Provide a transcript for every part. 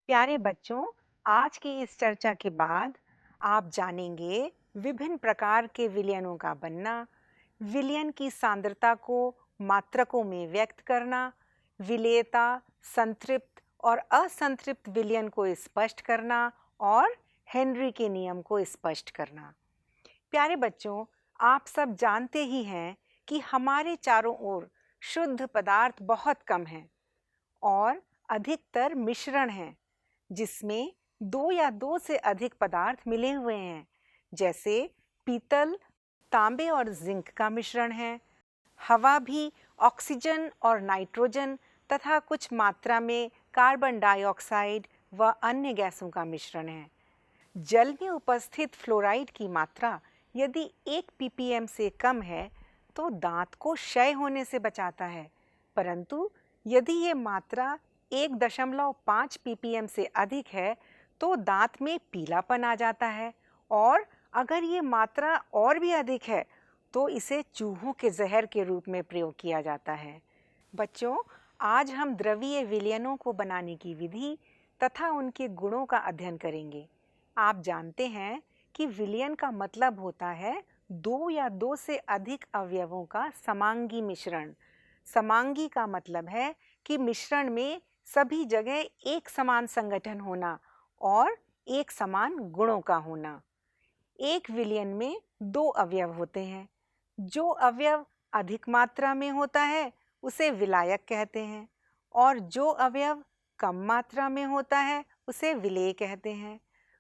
प्यारे बच्चों, आज की इस चर्चा के बाद आप जानेंगे विभिन्न प्रकार के विलयनों का बनना, विलयन की सांद्रता को मात्रकों में व्यक्त करना, विलेयता, संतृप्त और असंतृप्त विलयन को स्पष्ट करना और हेनरी के नियम को स्पष्ट करना। प्यारे बच्चों, आप सब जानते ही हैं कि हमारे चारों ओर शुद्ध पदार्थ बहुत कम हैं और अधिकतर मिश्रण हैं जिसमें दो या दो से अधिक पदार्थ मिले हुए हैं, जैसे पीतल, तांबे और जिंक का मिश्रण है। हवा भी ऑक्सीजन और नाइट्रोजन तथा कुछ मात्रा में कार्बन डाइऑक्साइड व अन्य गैसों का मिश्रण है। जल में उपस्थित फ्लोराइड की मात्रा यदि 1 ppm से कम है तो दांत को क्षय होने से बचाता है, परंतु यदि ये मात्रा 1.5 ppm से अधिक है तो दांत में पीलापन आ जाता है और अगर ये मात्रा और भी अधिक है तो इसे चूहों के जहर के रूप में प्रयोग किया जाता है। बच्चों, आज हम द्रवीय विलयनों को बनाने की विधि तथा उनके गुणों का अध्ययन करेंगे। आप जानते हैं कि विलयन का मतलब होता है दो या दो से अधिक अवयवों का समांगी मिश्रण। समांगी का मतलब है कि मिश्रण में सभी जगह एक समान संगठन होना और एक समान गुणों का होना। एक विलयन में दो अवयव होते हैं। जो अवयव अधिक मात्रा में होता है उसे विलायक कहते हैं और जो अवयव कम मात्रा में होता है उसे विलेय कहते हैं।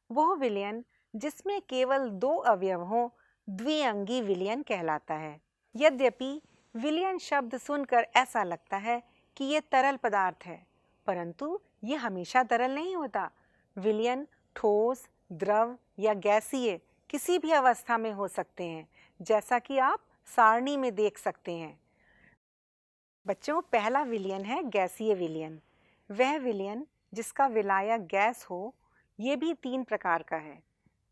वह विलयन जिसमें केवल दो अवयव हों द्विअंगी विलयन कहलाता है। यद्यपि विलयन शब्द सुनकर ऐसा लगता है कि ये तरल पदार्थ है, परंतु ये हमेशा तरल नहीं होता। विलयन ठोस, द्रव या गैसीय किसी भी अवस्था में हो सकते हैं, जैसा कि आप सारणी में देख सकते हैं। बच्चों, पहला विलयन है गैसीय विलयन। वह विलयन जिसका विलायक गैस हो। ये भी तीन प्रकार का है।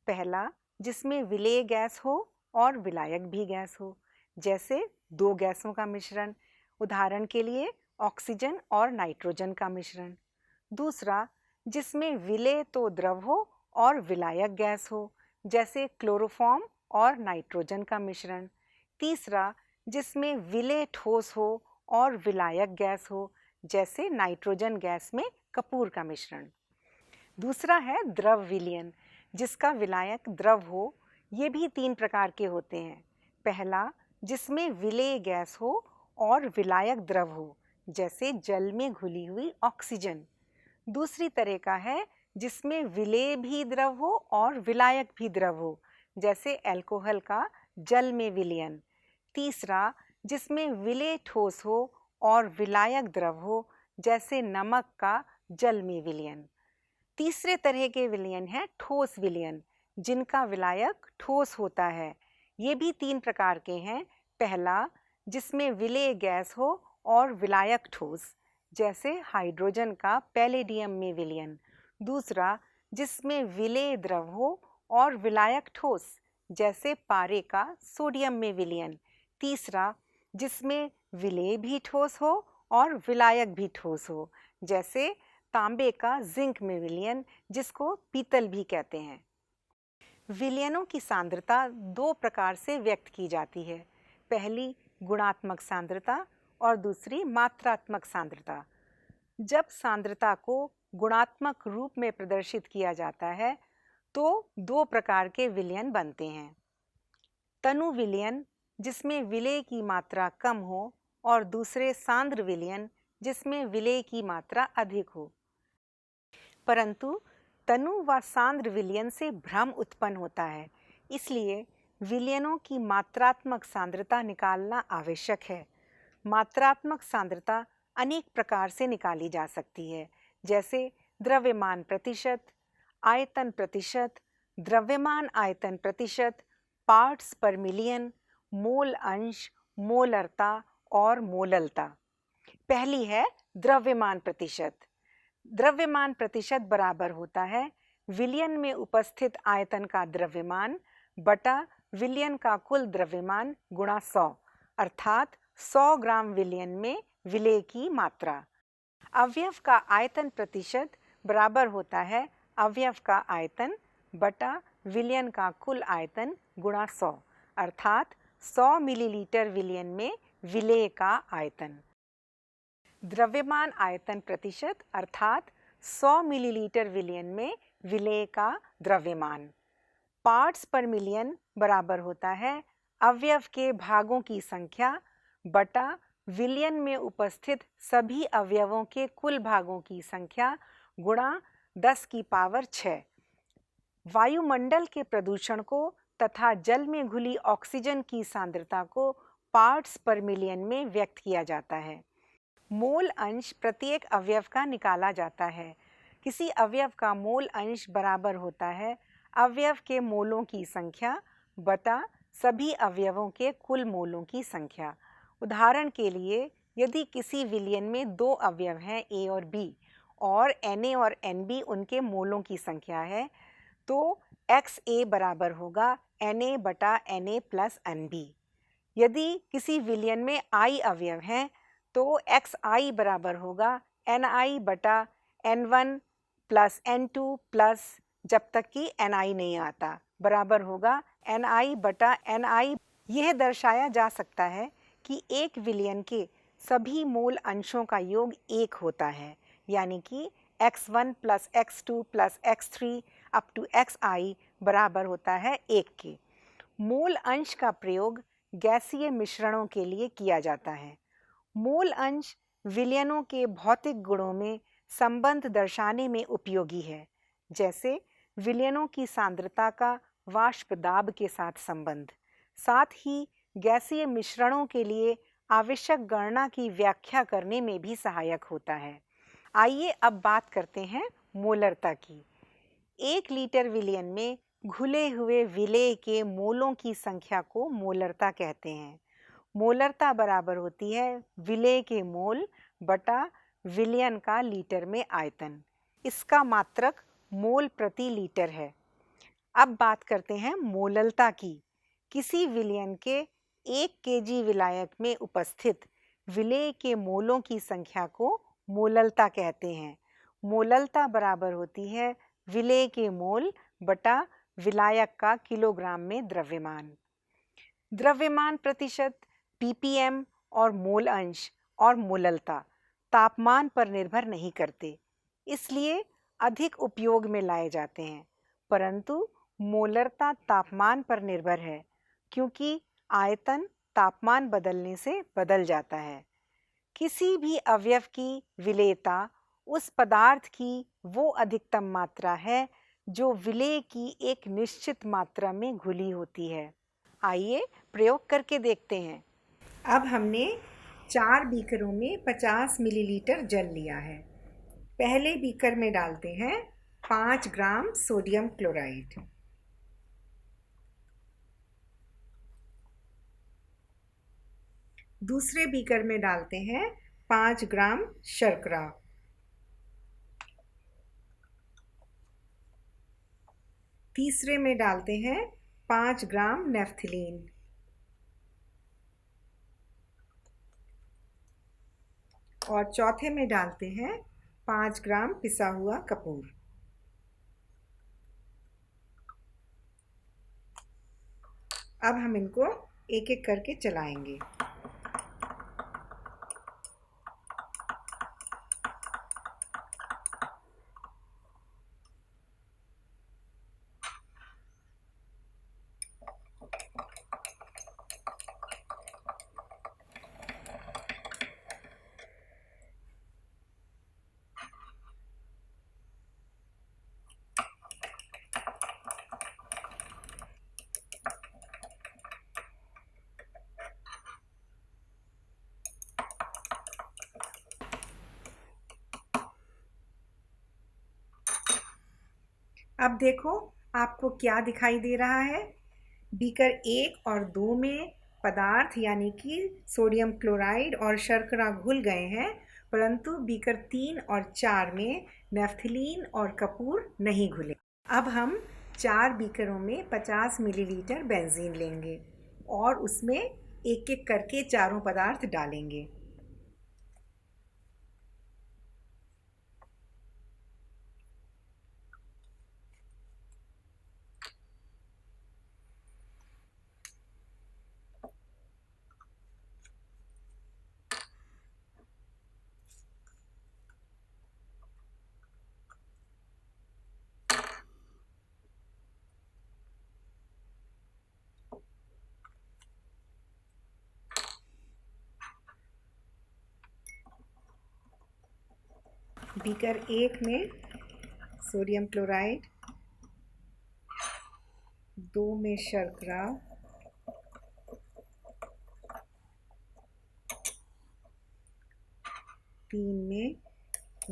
पहला, जिसमें विलेय गैस हो और विलायक भी गैस हो, जैसे दो गैसों का मिश्रण, उदाहरण के लिए ऑक्सीजन और नाइट्रोजन का मिश्रण। दूसरा, जिसमें विलेय तो द्रव हो और विलायक गैस हो, जैसे क्लोरोफॉर्म और नाइट्रोजन का मिश्रण। तीसरा, जिसमें विलेय ठोस हो और विलायक गैस हो, जैसे नाइट्रोजन गैस में कपूर का मिश्रण। दूसरा है द्रव विलयन, जिसका विलायक द्रव हो। ये भी तीन प्रकार के होते हैं। पहला, जिसमें विलेय गैस हो और विलायक द्रव हो, जैसे जल में घुली हुई ऑक्सीजन। दूसरी तरह का है जिसमें विलेय भी द्रव हो और विलायक भी द्रव हो, जैसे अल्कोहल का जल में विलयन। तीसरा, जिसमें विलेय ठोस हो और विलायक द्रव हो, जैसे नमक का जल में विलयन। तीसरे तरह के विलयन है ठोस विलयन, जिनका विलायक ठोस होता है। ये भी तीन प्रकार के हैं। पहला, जिसमें विलेय गैस हो और विलायक ठोस, जैसे हाइड्रोजन का पैलेडियम में विलयन। दूसरा, जिसमें विलेय द्रव हो और विलायक ठोस, जैसे पारे का सोडियम में विलयन। तीसरा, जिसमें विलेय भी ठोस हो और विलायक भी ठोस हो, जैसे तांबे का जिंक में विलयन, जिसको पीतल भी कहते हैं। विलयनों की सांद्रता दो प्रकार से व्यक्त की जाती है। पहली गुणात्मक सांद्रता और दूसरी मात्रात्मक सांद्रता। जब सांद्रता को गुणात्मक रूप में प्रदर्शित किया जाता है तो दो प्रकार के विलयन बनते हैं। तनु विलयन, जिसमें विलेय की मात्रा कम हो, और दूसरे सांद्र विलयन, जिसमें विलेय की मात्रा अधिक हो। परंतु तनु व सांद्र विलयन से भ्रम उत्पन्न होता है, इसलिए विलयनों की मात्रात्मक सांद्रता निकालना आवश्यक है। मात्रात्मक सांद्रता अनेक प्रकार से निकाली जा सकती है, जैसे द्रव्यमान प्रतिशत, आयतन प्रतिशत, द्रव्यमान आयतन प्रतिशत, पार्ट्स पर मिलियन, मोल अंश, मोलरता और मोललता। पहली है द्रव्यमान प्रतिशत। द्रव्यमान प्रतिशत बराबर होता है विलयन में उपस्थित आयतन का द्रव्यमान बटा विलयन का कुल द्रव्यमान गुणा 100, अर्थात 100 ग्राम विलयन में विलेय की मात्रा। अवयव का आयतन प्रतिशत बराबर होता है अवयव का आयतन बटा विलयन का कुल आयतन गुणा 100, अर्थात 100 मिलीलीटर विलयन में विलेय का आयतन। द्रव्यमान आयतन प्रतिशत अर्थात 100 मिलीलीटर विलयन में विलेय का द्रव्यमान। पार्ट्स पर मिलियन बराबर होता है अवयव के भागों की संख्या बटा विलयन में उपस्थित सभी अवयवों के कुल भागों की संख्या गुणा 10 की पावर 6। वायुमंडल के प्रदूषण को तथा जल में घुली ऑक्सीजन की सांद्रता को पार्ट्स पर मिलियन में व्यक्त किया जाता है। मोल अंश प्रत्येक अवयव का निकाला जाता है। किसी अवयव का मोल अंश बराबर होता है अवयव के मोलों की संख्या बटा सभी अवयवों के कुल मोलों की संख्या। उदाहरण के लिए यदि किसी विलयन में दो अवयव हैं A और B और Na और Nb उनके मोलों की संख्या है तो XA बराबर होगा Na बटा Na प्लस Nb। यदि किसी विलयन में I अवयव हैं तो XI बराबर होगा Ni बटा N1 प्लस N2 प्लस जब तक कि Ni नहीं आता बराबर होगा Ni बटा Ni। यह दर्शाया जा सकता है कि एक विलयन के सभी मोल अंशों का योग 1 होता है, यानी कि x1 plus x2 plus x3 up to xi बराबर होता है 1 के। मोल अंश का प्रयोग गैसीय मिश्रणों के लिए किया जाता है। मोल अंश विलयनों के भौतिक गुणों में संबंध दर्शाने में उपयोगी है, जैसे विलयनों की सांद्रता का वाष्प दाब के साथ संबंध। साथ ही गैसीय मिश्रणों के लिए आवश्यक गणना की व्याख्या करने में भी सहायक होता है। आइए अब बात करते हैं मोलरता की। 1 लीटर विलयन में घुले हुए विलेय के मोलों की संख्या को मोलरता कहते हैं। मोलरता बराबर होती है विलेय के मोल बटा विलयन का लीटर में आयतन। इसका मात्रक मोल प्रति लीटर है। अब बात करते हैं मोललता की। किसी विलयन के 1 केजी विलायक में उपस्थित विलेय के मोलों की संख्या को मोललता कहते हैं। मोललता बराबर होती है विलेय के मोल बटा विलायक का किलोग्राम में द्रव्यमान। द्रव्यमान प्रतिशत, ppm और मोल अंश और मोललता तापमान पर निर्भर नहीं करते, इसलिए अधिक उपयोग में लाए जाते हैं, परंतु मोलरता तापमान पर निर्भर है क्योंकि आयतन तापमान बदलने से बदल जाता है। किसी भी अवयव की विलेयता उस पदार्थ की वो अधिकतम मात्रा है जो विलेय की एक निश्चित मात्रा में घुली होती है। आइए प्रयोग करके देखते हैं। अब हमने 4 बीकरों में 50 मिलीलीटर जल लिया है। पहले बीकर में डालते हैं 5 ग्राम सोडियम क्लोराइड। दूसरे बीकर में डालते हैं 5 ग्राम शर्करा। तीसरे में डालते हैं 5 ग्राम नेफ्थलीन। और चौथे में डालते हैं 5 ग्राम पिसा हुआ कपूर। अब हम इनको एक एक करके चलाएंगे। अब देखो आपको क्या दिखाई दे रहा है। बीकर 1 और 2 में पदार्थ यानी कि सोडियम क्लोराइड और शर्करा घुल गए हैं, परंतु बीकर 3 और 4 में नेफ्थलीन और कपूर नहीं घुले। अब हम 4 बीकरों में 50 मिलीलीटर बेंजीन लेंगे और उसमें एक एक करके चारों पदार्थ डालेंगे। बीकर 1 में सोडियम क्लोराइड, 2 में शर्करा, 3 में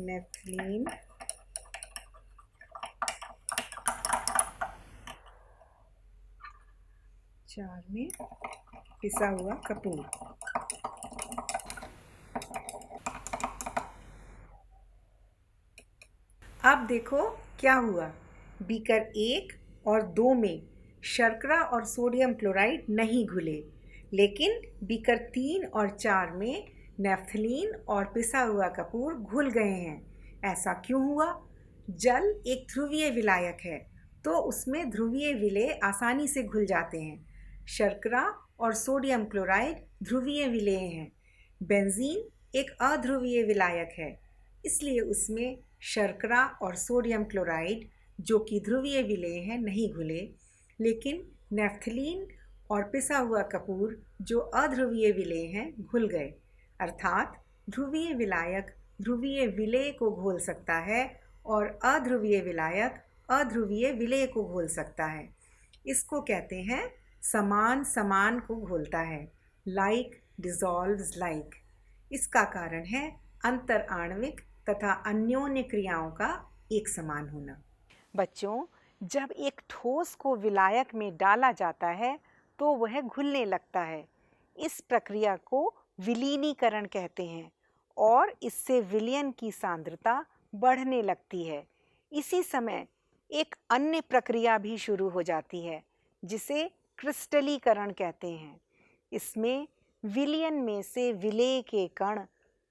नेफ्थलीन, 4 में पिसा हुआ कपूर। अब देखो क्या हुआ। बीकर 1 और 2 में शर्करा और सोडियम क्लोराइड नहीं घुले, लेकिन बीकर 3 और 4 में नेफ्थलीन और पिसा हुआ कपूर घुल गए हैं। ऐसा क्यों हुआ? जल एक ध्रुवीय विलायक है, तो उसमें ध्रुवीय विलेय आसानी से घुल जाते हैं। शर्करा और सोडियम क्लोराइड ध्रुवीय विलेय हैं। बेंजीन एक अध्रुवीय विलायक है, इसलिए उसमें शर्करा और सोडियम क्लोराइड जो कि ध्रुवीय विलेय हैं नहीं घुले, लेकिन नेफ्थलीन और पिसा हुआ कपूर जो अध्रुवीय विलेय हैं घुल गए। अर्थात ध्रुवीय विलायक ध्रुवीय विलेय को घोल सकता है और अध्रुवीय विलायक अध्रुवीय विलेय को घोल सकता है। इसको कहते हैं समान समान को घोलता है, लाइक डिसॉल्व्स लाइक। इसका कारण है अंतर आणविक तथा अन्योन्य क्रियाओं का एक समान होना। बच्चों, जब एक ठोस को विलायक में डाला जाता है तो वह घुलने लगता है। इस प्रक्रिया को विलीनीकरण कहते हैं और इससे विलयन की सांद्रता बढ़ने लगती है। इसी समय एक अन्य प्रक्रिया भी शुरू हो जाती है जिसे क्रिस्टलीकरण कहते हैं। इसमें विलयन में से विलेय के कण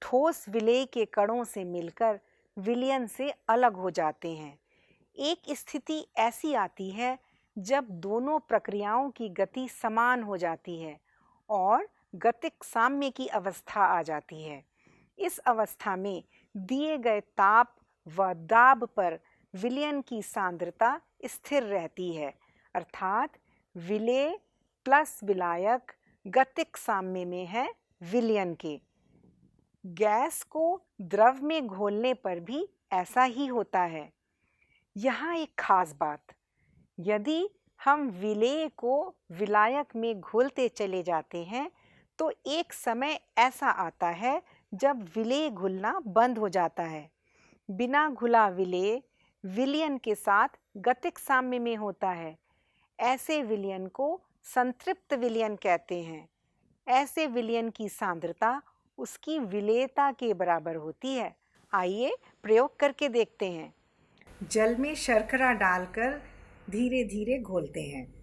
ठोस विलेय के कणों से मिलकर विलयन से अलग हो जाते हैं। एक स्थिति ऐसी आती है जब दोनों प्रक्रियाओं की गति समान हो जाती है और गतिक साम्य की अवस्था आ जाती है। इस अवस्था में दिए गए ताप व दाब पर विलयन की सांद्रता स्थिर रहती है, अर्थात विलेय प्लस विलायक गतिक साम्य में है विलयन के। गैस को द्रव में घोलने पर भी ऐसा ही होता है। यहाँ एक खास बात, यदि हम विलेय को विलायक में घोलते चले जाते हैं तो एक समय ऐसा आता है जब विलेय घुलना बंद हो जाता है। बिना घुला विलेय विलयन के साथ गतिक साम्य में होता है। ऐसे विलयन को संतृप्त विलयन कहते हैं। ऐसे विलयन की सांद्रता उसकी विलेयता के बराबर होती है। आइए प्रयोग करके देखते हैं। जल में शर्करा डालकर धीरे धीरे घोलते हैं।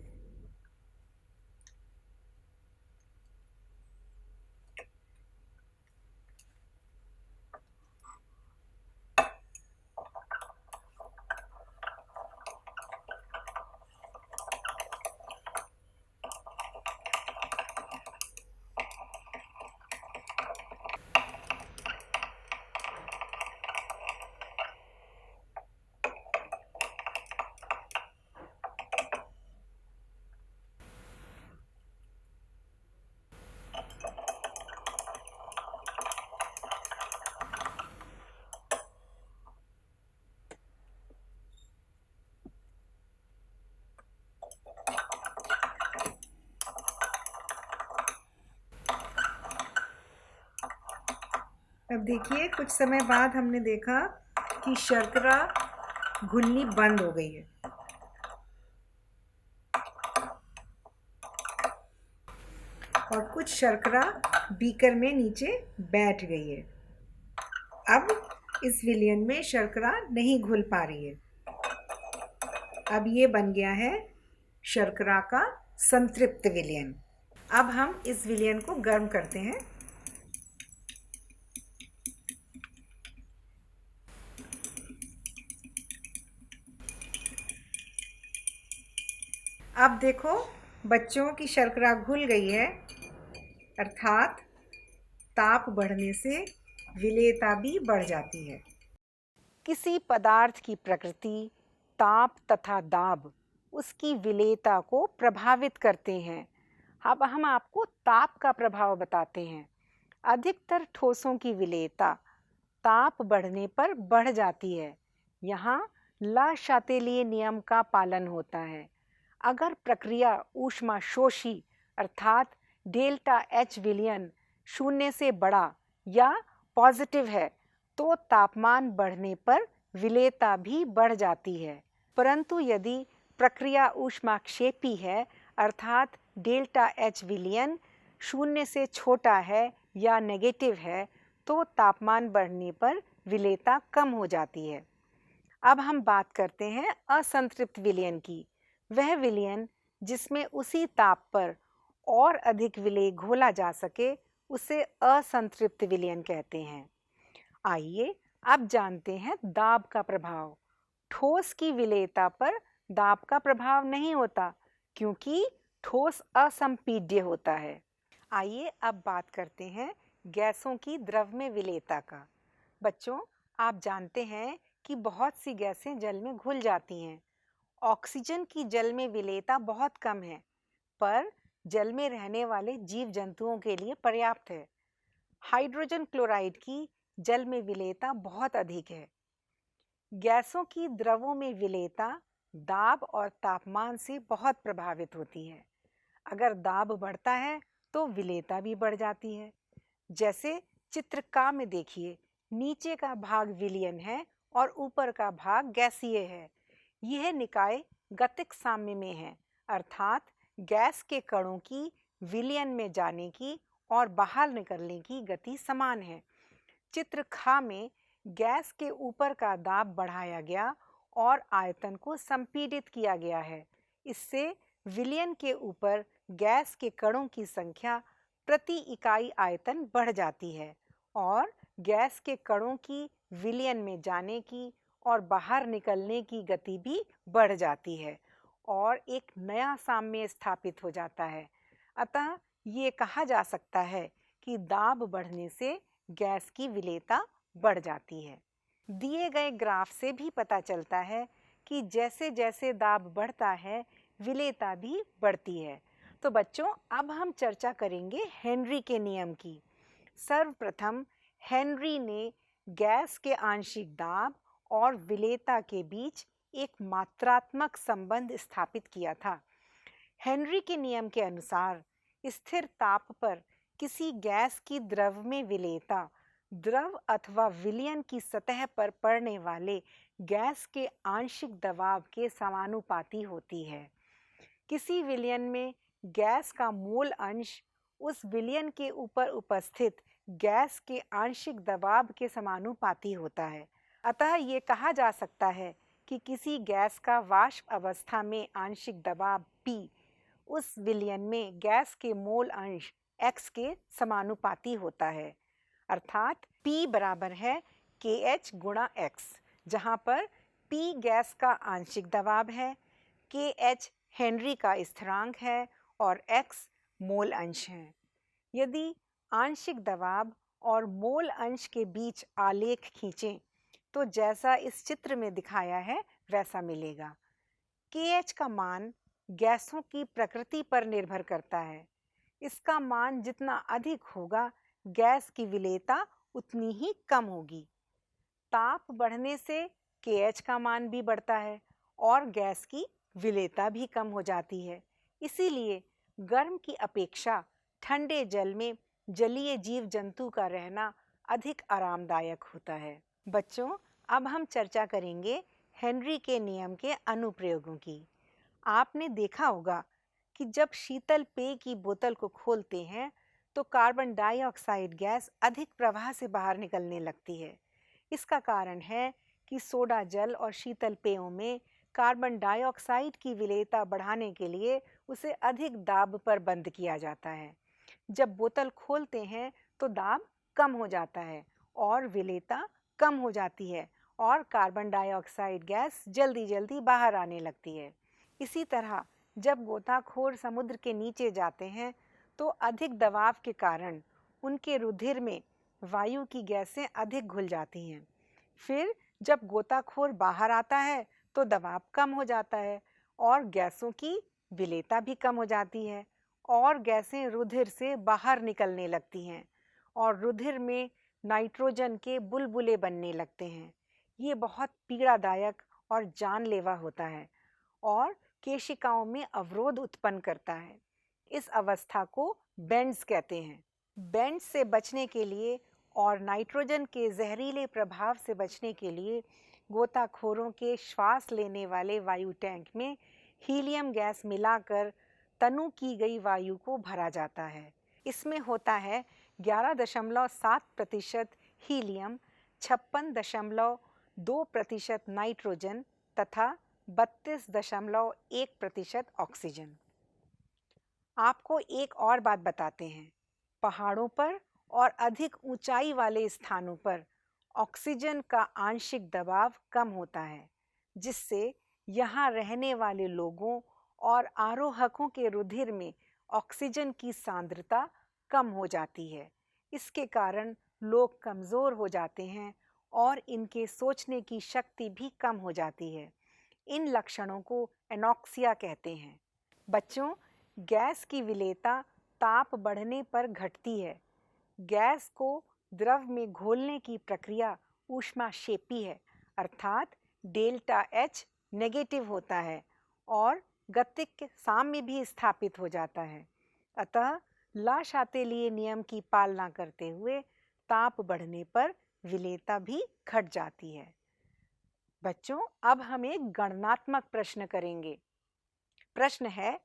अब देखिए, कुछ समय बाद हमने देखा कि शर्करा घुलनी बंद हो गई है और कुछ शर्करा बीकर में नीचे बैठ गई है। अब इस विलयन में शर्करा नहीं घुल पा रही है। अब ये बन गया है शर्करा का संतृप्त विलयन। अब हम इस विलयन को गर्म करते हैं। अब देखो, बच्चों की शर्करा घुल गई है, अर्थात ताप बढ़ने से विलेयता भी बढ़ जाती है। किसी पदार्थ की प्रकृति, ताप तथा दाब उसकी विलेयता को प्रभावित करते हैं। अब हम आपको ताप का प्रभाव बताते हैं। अधिकतर ठोसों की विलेयता ताप बढ़ने पर बढ़ जाती है। यहाँ ला शातेलिए नियम का पालन होता है। अगर प्रक्रिया ऊष्माशोषी अर्थात डेल्टा एच विलयन शून्य से बड़ा या पॉजिटिव है तो तापमान बढ़ने पर विलेयता भी बढ़ जाती है। परंतु यदि प्रक्रिया ऊष्माक्षेपी है अर्थात डेल्टा एच विलयन शून्य से छोटा है या नेगेटिव है तो तापमान बढ़ने पर विलेयता कम हो जाती है। अब हम बात करते हैं असंतृप्त विलयन की। वह विलयन जिसमें उसी ताप पर और अधिक विलेय घोला जा सके उसे असंतृप्त विलयन कहते हैं। आइए अब जानते हैं दाब का प्रभाव। ठोस की विलेयता पर दाब का प्रभाव नहीं होता क्योंकि ठोस असंपीड्य होता है। आइए अब बात करते हैं गैसों की द्रव में विलेयता का। बच्चों, आप जानते हैं कि बहुत सी गैसें जल में घुल जाती हैं। ऑक्सीजन की जल में विलेयता बहुत कम है, पर जल में रहने वाले जीव जंतुओं के लिए पर्याप्त है। हाइड्रोजन क्लोराइड की जल में विलेयता बहुत अधिक है। गैसों की द्रवों में विलेयता दाब और तापमान से बहुत प्रभावित होती है। अगर दाब बढ़ता है तो विलेयता भी बढ़ जाती है। जैसे चित्र का में देखिए, नीचे का भाग विलयन है और ऊपर का भाग गैसीय है। यह निकाय गतिक साम्य में है, अर्थात गैस के कणों की विलयन में जाने की और बाहर निकलने की गति समान है। चित्र खा में गैस के ऊपर का दाब बढ़ाया गया और आयतन को संपीड़ित किया गया है। इससे विलयन के ऊपर गैस के कणों की संख्या प्रति इकाई आयतन बढ़ जाती है और गैस के कणों की विलयन में जाने की और बाहर निकलने की गति भी बढ़ जाती है और एक नया साम्य स्थापित हो जाता है। अतः ये कहा जा सकता है कि दाब बढ़ने से गैस की विलेयता बढ़ जाती है। दिए गए ग्राफ से भी पता चलता है कि जैसे जैसे दाब बढ़ता है विलेयता भी बढ़ती है। तो बच्चों, अब हम चर्चा करेंगे हेनरी के नियम की। सर्वप्रथम हेनरी ने गैस के आंशिक दाब और विलेयता के बीच एक मात्रात्मक संबंध स्थापित किया था। हेनरी के नियम के अनुसार स्थिर ताप पर किसी गैस की द्रव में विलेयता द्रव अथवा विलयन की सतह पर पड़ने वाले गैस के आंशिक दबाव के समानुपाती होती है। किसी विलयन में गैस का मोल अंश उस विलयन के ऊपर उपस्थित गैस के आंशिक दबाव के समानुपाती होता है। अतः ये कहा जा सकता है कि किसी गैस का वाष्प अवस्था में आंशिक दबाव P उस विलयन में गैस के मोल अंश X के समानुपाती होता है, अर्थात P बराबर है KH गुणा X, जहाँ पर P गैस का आंशिक दबाव है, KH हेनरी का स्थिरांक है और X मोल अंश है। यदि आंशिक दबाव और मोल अंश के बीच आलेख खींचें तो जैसा इस चित्र में दिखाया है वैसा मिलेगा। KH का मान गैसों की प्रकृति पर निर्भर करता है। इसका मान जितना अधिक होगा गैस की विलेयता उतनी ही कम होगी। ताप बढ़ने से KH का मान भी बढ़ता है और गैस की विलेयता भी कम हो जाती है। इसीलिए गर्म की अपेक्षा ठंडे जल में जलीय जीव जंतु का रहना अधिक आरामदायक होता है। बच्चों, अब हम चर्चा करेंगे हेनरी के नियम के अनुप्रयोगों की। आपने देखा होगा कि जब शीतल पेय की बोतल को खोलते हैं तो कार्बन डाइऑक्साइड गैस अधिक प्रवाह से बाहर निकलने लगती है। इसका कारण है कि सोडा जल और शीतल पेयों में कार्बन डाइऑक्साइड की विलेयता बढ़ाने के लिए उसे अधिक दाब पर बंद किया जाता है। जब बोतल खोलते हैं तो दाब कम हो जाता है और विलेयता कम हो जाती है और कार्बन डाइऑक्साइड गैस जल्दी जल्दी बाहर आने लगती है। इसी तरह जब गोताखोर समुद्र के नीचे जाते हैं तो अधिक दबाव के कारण उनके रुधिर में वायु की गैसें अधिक घुल जाती हैं। फिर जब गोताखोर बाहर आता है तो दबाव कम हो जाता है और गैसों की विलेयता भी कम हो जाती है और गैसें रुधिर से बाहर निकलने लगती हैं और रुधिर में नाइट्रोजन के बुलबुले बनने लगते हैं। ये बहुत पीड़ादायक और जानलेवा होता है और केशिकाओं में अवरोध उत्पन्न करता है। इस अवस्था को बेंड्स कहते हैं। बेंड्स से बचने के लिए और नाइट्रोजन के जहरीले प्रभाव से बचने के लिए गोताखोरों के श्वास लेने वाले वायु टैंक में हीलियम गैस मिलाकर तनु की गई वायु को भरा जाता है। इसमें होता है 11.7% हीलियम, 56.2% नाइट्रोजन तथा 32.1% ऑक्सीजन। आपको एक और बात बताते हैं। पहाड़ों पर और अधिक ऊंचाई वाले स्थानों पर ऑक्सीजन का आंशिक दबाव कम होता है, जिससे यहाँ रहने वाले लोगों और आरोहकों के रुधिर में ऑक्सीजन की सांद्रता कम हो जाती है। इसके कारण लोग कमज़ोर हो जाते हैं और इनके सोचने की शक्ति भी कम हो जाती है। इन लक्षणों को एनॉक्सिया कहते हैं। बच्चों, गैस की विलेयता ताप बढ़ने पर घटती है। गैस को द्रव में घोलने की प्रक्रिया ऊष्माक्षेपी है, अर्थात डेल्टा H नेगेटिव होता है और गतिक साम्य भी स्थापित हो जाता है। अतः ला शातेलिए नियम की पालना करते हुए ताप बढ़ने पर विलेयता भी घट जाती है। बच्चों, अब हम एक गणनात्मक प्रश्न करेंगे। प्रश्न है,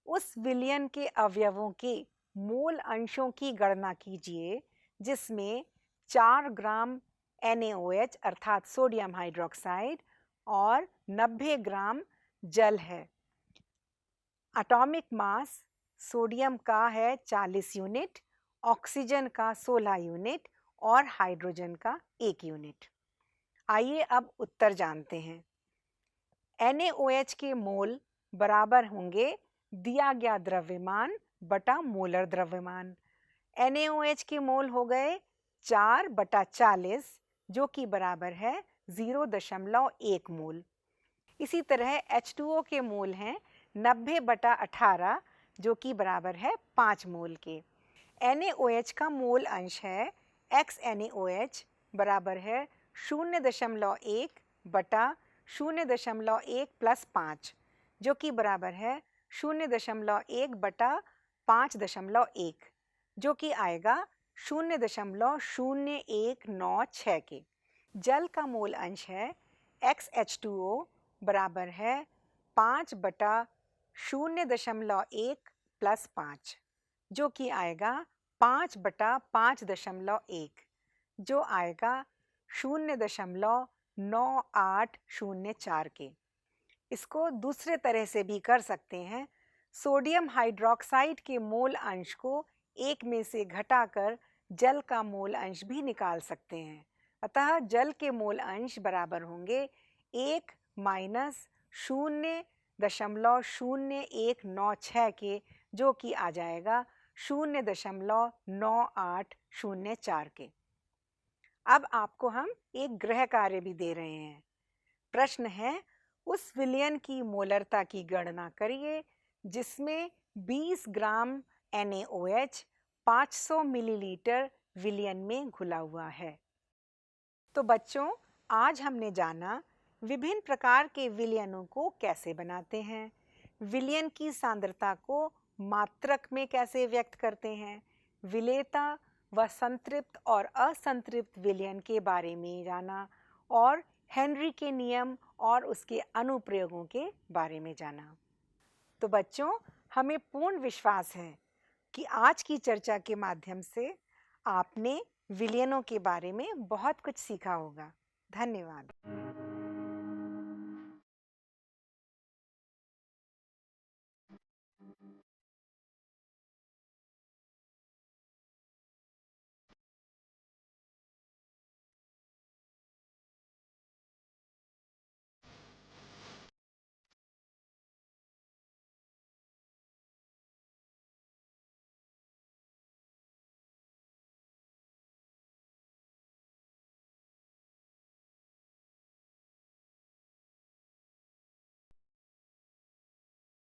उस विलयन के अवयवों के मोल अंशों की गणना कीजिए जिसमें 4 ग्राम NaOH अर्थात सोडियम हाइड्रोक्साइड और 90 ग्राम जल है। एटॉमिक मास सोडियम का है 40 यूनिट, ऑक्सीजन का 16 यूनिट और हाइड्रोजन का 1 यूनिट। आइए अब उत्तर जानते हैं। NaOH के मोल बराबर होंगे दिया गया द्रव्यमान बटा मोलर द्रव्यमान। NaOH के मोल हो गए 4/40 जो कि बराबर है 0.1 मोल। इसी तरह H2O के मोल हैं 90/18 जो कि बराबर है 5 मोल के। NaOH का मोल अंश है XNaOH बराबर है 0.1 बटा 0.1 प्लस 5 जो कि बराबर है 0.1 बटा 5.1 जो कि आएगा 0.0196 के। जल का मोल अंश है XH2O बराबर है 5 बटा 0.1 प्लस 5 जो कि आएगा 5 बटा 5.1 जो आएगा 0.9804 के। इसको दूसरे तरह से भी कर सकते हैं। सोडियम हाइड्रोक्साइड के मोल अंश को 1 में से घटाकर जल का मोल अंश भी निकाल सकते हैं। अतः जल के मोल अंश बराबर होंगे 1 माइनस 0.0196 के जो कि आ जाएगा 0.9804 के। अब आपको हम एक गृह कार्य भी दे रहे हैं। प्रश्न है, उस विलयन की मोलरता की गणना करिए जिसमें 20 ग्राम NaOH 500 मिलीलीटर विलयन में घुला हुआ है। तो बच्चों, आज हमने जाना विभिन्न प्रकार के विलयनों को कैसे बनाते हैं, विलयन की सांद्रता को मात्रक में कैसे व्यक्त करते हैं, विलेयता व संतृप्त और असंतृप्त विलयन के बारे में जाना और हेनरी के नियम और उसके अनुप्रयोगों के बारे में जाना। तो बच्चों, हमें पूर्ण विश्वास है कि आज की चर्चा के माध्यम से आपने विलयनों के बारे में बहुत कुछ सीखा होगा। धन्यवाद।